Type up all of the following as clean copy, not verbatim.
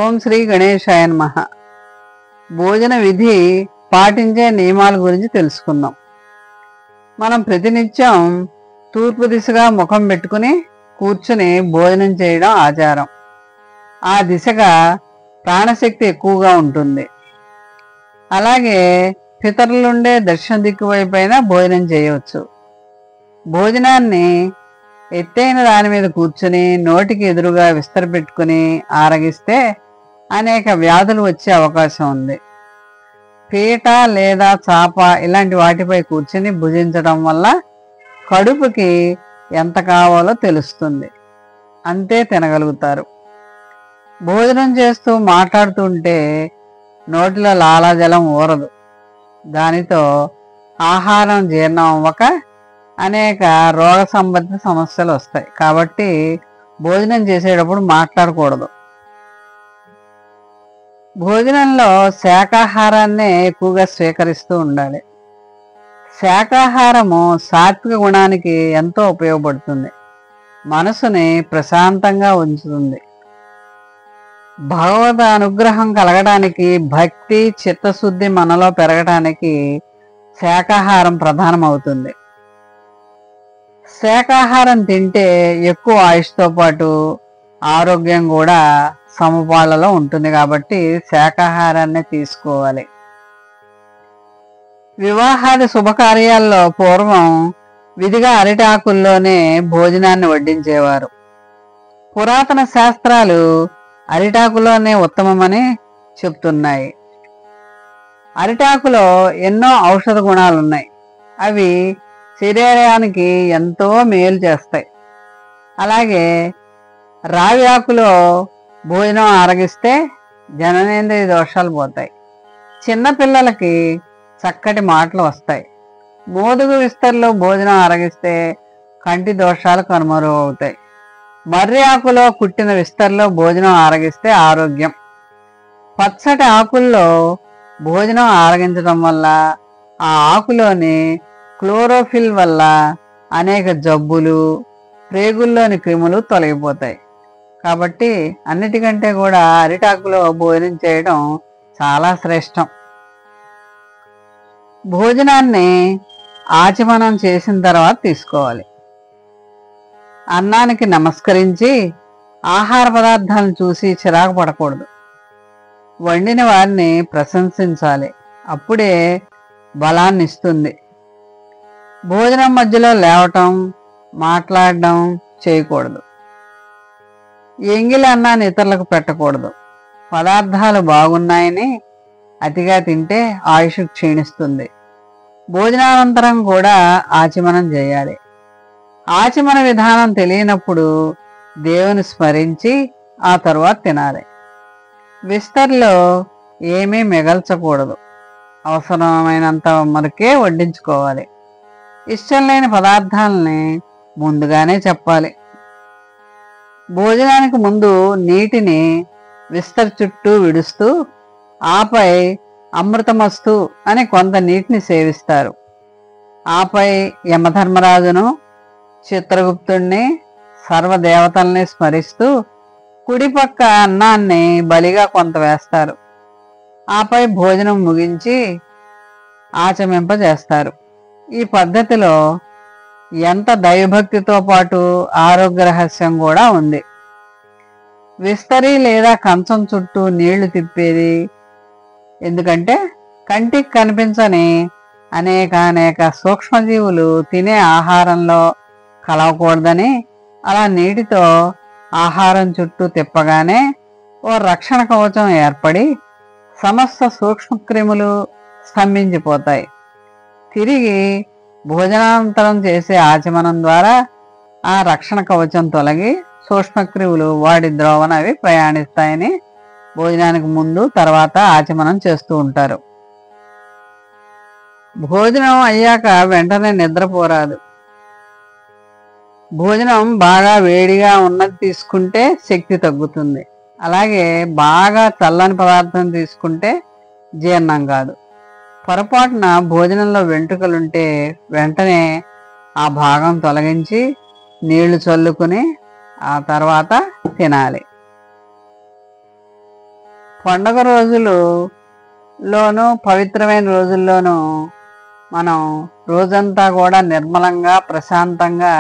ఓం శ్రీ గణేశాయ నమః. భోజన విధి పాటించే నియమాల గురించి తెలుసుకుందాం. మనం ప్రతినిత్యం తూర్పు దిశగా ముఖం పెట్టుకుని కూర్చుని భోజనం చేయడం ఆచారం. ఆ దిశగా ప్రాణశక్తి ఎక్కువగా ఉంటుంది. అలాగే పితరులుండే దక్షిణ దిక్కు వైపైన భోజనం చేయవచ్చు. భోజనాన్ని ఎత్తైన దాని మీద కూర్చుని నోటికి ఎదురుగా విస్తరపెట్టుకుని ఆరగిస్తే అనేక వ్యాధులు వచ్చే అవకాశం ఉంది. పీట లేదా చాప ఇలాంటి వాటిపై కూర్చుని భుజించడం వల్ల కడుపుకి ఎంత కావాలో తెలుస్తుంది, అంతే తినగలుగుతారు. భోజనం చేస్తూ మాట్లాడుతుంటే నోటిలో లాలాజలం ఊరదు. దానితో ఆహారం జీర్ణం అవ్వక అనేక రోగ సంబంధిత సమస్యలు వస్తాయి. కాబట్టి భోజనం చేసేటప్పుడు మాట్లాడకూడదు. భోజనంలో శాకాహారాన్నే ఎక్కువగా స్వీకరిస్తూ ఉండాలి. శాకాహారము సాత్విక గుణానికి ఎంతో ఉపయోగపడుతుంది. మనసుని ప్రశాంతంగా ఉంచుతుంది. భగవద్ అనుగ్రహం కలగడానికి, భక్తి చిత్తశుద్ధి మనలో పెరగడానికి శాకాహారం ప్రధానమవుతుంది. శాకాహారం తింటే ఎక్కువ ఆయుష్తో పాటు ఆరోగ్యం కూడా సమపాళ్లలో ఉంటుంది. కాబట్టి శాకాహారాన్ని తీసుకోవాలి. వివాహాది శుభకార్యాల్లో పూర్వం విధిగా అరిటాకుల్లోనే భోజనాన్ని వడ్డించేవారు. పురాతన శాస్త్రాలు అరిటాకులోనే ఉత్తమమని చెప్తున్నాయి. అరిటాకులో ఎన్నో ఔషధ గుణాలున్నాయి. అవి శరీరానికి ఎంతో మేలు చేస్తాయి. అలాగే రావి ఆకులో భోజనం ఆరగిస్తే జననేంద్రియ దోషాలు పోతాయి. చిన్నపిల్లలకి చక్కటి మాటలు వస్తాయి. మోదుగు విస్తర్లో భోజనం ఆరగిస్తే కంటి దోషాలు కనుమరుగవుతాయి. మర్రి ఆకులో కుట్టిన విస్తర్లో భోజనం ఆరగిస్తే ఆరోగ్యం. పచ్చటి ఆకుల్లో భోజనం ఆరగించడం వల్ల ఆ ఆకులోని క్లోరోఫిల్ వల్ల అనేక జబ్బులు, ప్రేగుల్లోని క్రిములు తొలగిపోతాయి. కాబట్టి అన్నిటికంటే కూడా అరిటాకులో భోజనం చేయడం చాలా శ్రేష్టం. భోజనాన్ని ఆచమనం చేసిన తర్వాత తీసుకోవాలి. అన్నానికి నమస్కరించి ఆహార పదార్థాలను చూసి చిరాకు పడకూడదు. వండిన వారిని ప్రశంసించాలి. అప్పుడే బలాన్ని ఇస్తుంది. భోజనం మధ్యలో లేవటం, మాట్లాడడం చేయకూడదు. ఎంగిలి అన్నాన్ని ఇతరులకు పెట్టకూడదు. పదార్థాలు బాగున్నాయని అతిగా తింటే ఆయుష్ క్షీణిస్తుంది. భోజనానంతరం కూడా ఆచమనం చేయాలి. ఆచమన విధానం తెలియనప్పుడు దేవుని స్మరించి ఆ తరువాత తినాలి. విస్తర్లో ఏమీ మిగల్చకూడదు. అవసరమైనంత వరకే వడ్డించుకోవాలి. ఇష్టం లేని పదార్థాలని ముందుగానే చెప్పాలి. భోజనానికి ముందు నీటిని విస్తర్ చుట్టూ విడుస్తూ ఆపై అమృతమస్తు అని కొంత నీటిని సేవిస్తారు. ఆపై యమధర్మరాజును, చిత్రగుప్తుణ్ణి, సర్వదేవతల్ని స్మరిస్తూ కుడిపక్క అన్నాన్ని బలిగా కొంత వేస్తారు. ఆపై భోజనం ముగించి ఆచమింపజేస్తారు. ఈ పద్ధతిలో ఎంత దైవభక్తితో పాటు ఆరోగ్య రహస్యం కూడా ఉంది. విస్తరి లేదా కంచం చుట్టూ నీళ్లు తిప్పేది ఎందుకంటే కంటికి కనిపించని అనేక సూక్ష్మజీవులు తినే ఆహారంలో కలవకూడదని. అలా నీటితో ఆహారం చుట్టూ తిప్పగానే ఓ రక్షణ కవచం ఏర్పడి సమస్త సూక్ష్మక్రిములు స్తంభించిపోతాయి. తిరిగి భోజనానంతరం చేసే ఆచమనం ద్వారా ఆ రక్షణ కవచం తొలగి సూక్ష్మక్రిములు వాడి ద్రోవన అవి ప్రయాణిస్తాయని భోజనానికి ముందు తర్వాత ఆచమనం చేస్తూ ఉంటారు. భోజనం అయ్యాక వెంటనే నిద్రపోరాదు. భోజనం బాగా వేడిగా ఉన్నది తీసుకుంటే శక్తి తగ్గుతుంది. అలాగే బాగా చల్లని పదార్థం తీసుకుంటే జీర్ణం కాదు. పొరపాటున భోజనంలో వెంట్రుకలుంటే వెంటనే ఆ భాగం తొలగించి నీళ్లు చల్లుకుని ఆ తర్వాత తినాలి. పండుగ రోజుల్లోనూ పవిత్రమైన రోజుల్లోనూ మనం రోజంతా కూడా నిర్మలంగా ప్రశాంతంగా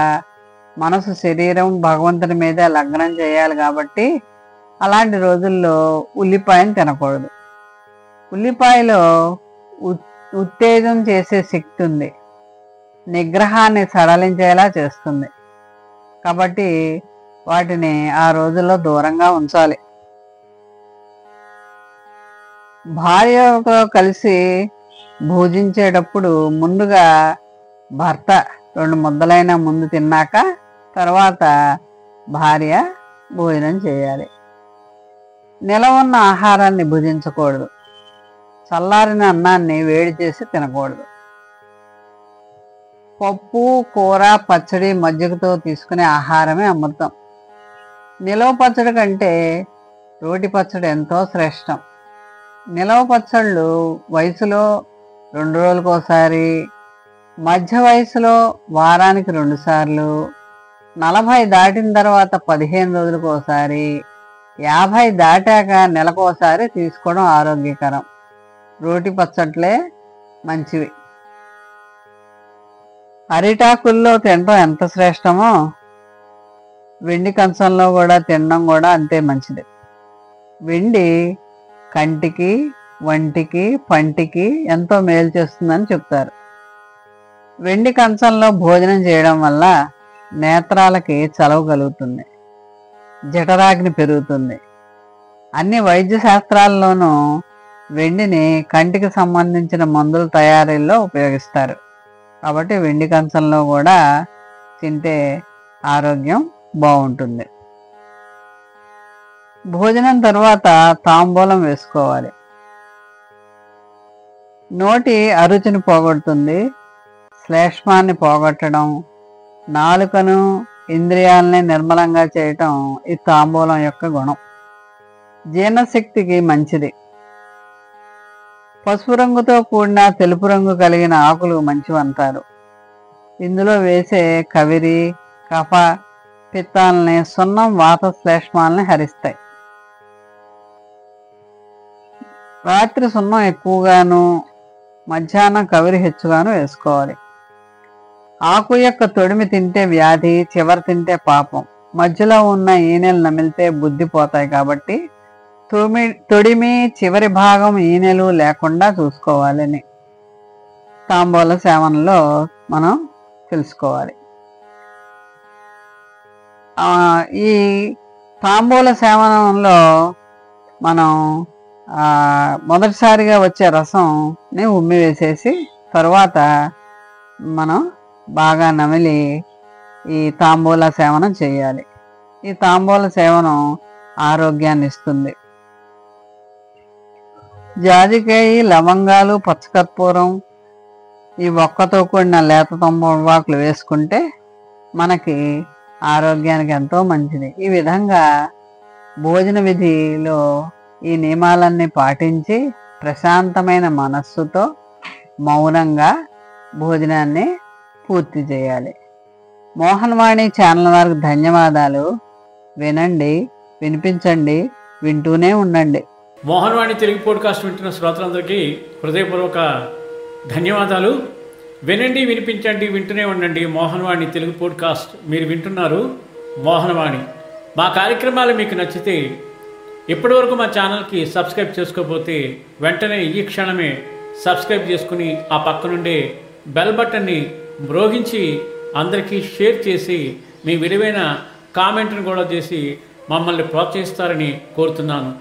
మనసు శరీరం భగవంతుని మీదే లగ్నం చేయాలి. కాబట్టి అలాంటి రోజుల్లో ఉల్లిపాయను తినకూడదు. ఉల్లిపాయలో ఉత్తేజం చేసే శక్తి ఉంది, నిగ్రహాన్ని సడలించేలా చేస్తుంది. కాబట్టి వాటిని ఆ రోజుల్లో దూరంగా ఉంచాలి. భార్యతో కలిసి భోజించేటప్పుడు ముందుగా భర్త 2 ముద్దలైన ముందు తిన్నాక తర్వాత భార్య భోజనం చేయాలి. నిలవ ఉన్న ఆహారాన్ని భుజించకూడదు. చల్లారిన అన్నాన్ని వేడి చేసి తినకూడదు. పప్పు, కూర, పచ్చడి, మజ్జిగతో తీసుకునే ఆహారమే అమృతం. నిలవ పచ్చడి కంటే రోటి పచ్చడి ఎంతో శ్రేష్టం. నిలవ పచ్చళ్ళు వయసులో 2 రోజులకోసారి, మధ్య వయసులో వారానికి 2 సార్లు, 40 దాటిన తర్వాత 15 రోజులకోసారి, 50 దాటాక నెలకోసారి తీసుకోవడం ఆరోగ్యకరం. రోటి పచ్చట్లే మంచివి. అరిటాకుల్లో తినడం ఎంత శ్రేష్టమో వెండి కంచంలో కూడా తినడం కూడా అంతే మంచిది. వెండి కంటికి, వంటికి, పంటికి ఎంతో మేలు చేస్తుందని చెప్తారు. వెండి కంచంలో భోజనం చేయడం వల్ల నేత్రాలకి చలవ కలుగుతుంది, జఠరాగ్ని పెరుగుతుంది. అన్ని వైద్య శాస్త్రాల్లోనూ వెండిని కంటికి సంబంధించిన మందుల తయారీలో ఉపయోగిస్తారు. కాబట్టి వెండి కంచంలో కూడా తింటే ఆరోగ్యం బాగుంటుంది. భోజనం తర్వాత తాంబూలం వేసుకోవాలి. నోటి అరుచిని పోగొడుతుంది, శ్లేష్మాన్ని పోగొట్టడం, నాలుకను, ఇంద్రియాలని నిర్మలంగా చేయటం ఈ తాంబూలం యొక్క గుణం. జీర్ణశక్తికి మంచిది. పసుపు రంగుతో కూడిన తెలుపు రంగు కలిగిన ఆకులు మంచివంటారు. ఇందులో వేసే కవిరి, కఫ, పిత్తాలని, సున్నం, వాత శ్లేష్మాలని హరిస్తాయి. రాత్రి సున్నం ఎక్కువగాను, మధ్యాహ్నం కవిరి హెచ్చుగాను వేసుకోవాలి. ఆకు యొక్క తొడిమి తింటే వ్యాధి, చివరి తింటే పాపం. మధ్యలో ఉన్న ఈనెలు నమిలితే బుద్ధి పోతాయి. కాబట్టి తొడిమి చివరి భాగం ఈనెలు లేకుండా చూసుకోవాలని తాంబూల సేవనలో మనం తెలుసుకోవాలి. ఈ తాంబూల సేవనంలో మనం మొదటిసారిగా వచ్చే రసంని ఉమ్మి వేసేసి తర్వాత మనం బాగా నమిలి ఈ తాంబూల సేవనం చేయాలి. ఈ తాంబూల సేవనం ఆరోగ్యాన్ని ఇస్తుంది. జాజికాయ, లవంగాలు, పచ్చకర్పూరం, ఈ ఒక్కతో కూడిన లేత తంబాకులు వేసుకుంటే మనకి ఆరోగ్యానికి ఎంతో మంచిది. ఈ విధంగా భోజన విధిలో ఈ నియమాలన్నీ పాటించి ప్రశాంతమైన మనస్సుతో మౌనంగా భోజనాన్ని పూర్తి చేయాలి. మోహన్వాణి ఛానల్ వారికి ధన్యవాదాలు. వినండి, వినిపించండి, వింటూనే ఉండండి. మోహన్వాణి తెలుగు పోడ్కాస్ట్ వింటున్న శ్రోతలందరికీ హృదయపూర్వక ధన్యవాదాలు. వినండి, వినిపించండి, వింటూనే ఉండండి. మోహన్వాణి తెలుగు పోడ్కాస్ట్ మీరు వింటున్నారు. మోహన్వాణి. మా కార్యక్రమాలు మీకు నచ్చితే ఇప్పటివరకు మా ఛానల్కి సబ్స్క్రైబ్ చేసుకోకపోతే వెంటనే ఈ క్షణమే సబ్స్క్రైబ్ చేసుకుని ఆ పక్క నుండే బెల్ బటన్ని మ్రోగించి అందరికీ షేర్ చేసి మీ విలువైన కామెంట్ను కూడా చేసి మమ్మల్ని ప్రోత్సహిస్తారని కోరుతున్నాను.